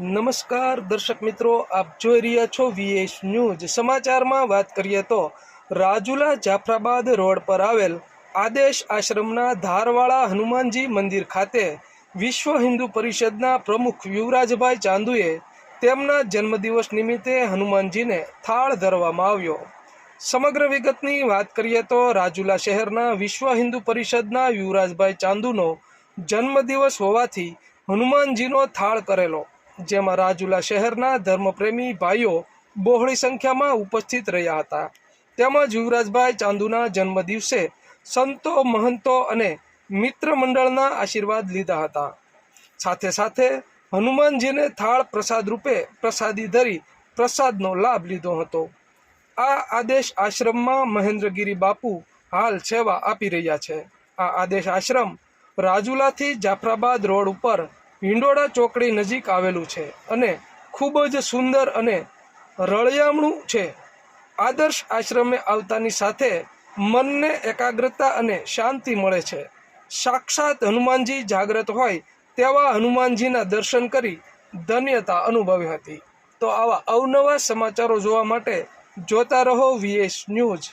નમસ્કાર દર્શક મિત્રો, આપ જોઈ રહ્યા છો વીએસ ન્યૂઝ. સમાચારમાં વાત કરીએ તો રાજુલા જાફરાબાદ રોડ પર આવેલ આદેશ આશ્રમના ધારવાળા હનુમાનજી મંદિર ખાતે વિશ્વ હિન્દુ પરિષદના પ્રમુખ યુવરાજભાઈ ચાંદુએ તેમના જન્મદિવસ નિમિત્તે હનુમાનજીને થાળ ધરવામાં આવ્યો. સમગ્ર વિગતની વાત કરીએ તો રાજુલા શહેરના વિશ્વ હિન્દુ પરિષદના યુવરાજભાઈ ચાંદુનો જન્મદિવસ હોવાથી હનુમાનજીનો થાળ કરેલો, જેમાં રાજુલા શહેરના ધર્મપ્રેમી ભાઈઓ બહોળી સંખ્યામાં ઉપસ્થિત રહ્યા હતા. તેમજ યુવરાજભાઈ ચાંદુના જન્મદિવસે સંતો, મહંતો અને મિત્ર મંડળના આશીર્વાદ લીધા હતા. સાથે સાથે હનુમાનજીને થાળ પ્રસાદ રૂપે પ્રસાદી ધરી પ્રસાદનો લાભ લીધો હતો. આ આદેશ આશ્રમમાં મહેન્દ્રગીરી બાપુ હાલ સેવા આપી રહ્યા છે. આ આદેશ આશ્રમ રાજુલાથી જાફરાબાદ રોડ ઉપર હિંડોળા ચોકડી નજીક આવેલું છે અને ખૂબ જ સુંદર અને રળિયામણું છે. આદર્શ આશ્રમે આવતાની સાથે મનને એકાગ્રતા અને શાંતિ મળે છે. સાક્ષાત હનુમાનજી જાગ્રત હોય તેવા હનુમાનજીના દર્શન કરી ધન્યતા અનુભવી હતી. તો આવા અવનવા સમાચારો જોવા માટે જોતા રહો વીએસ ન્યૂઝ.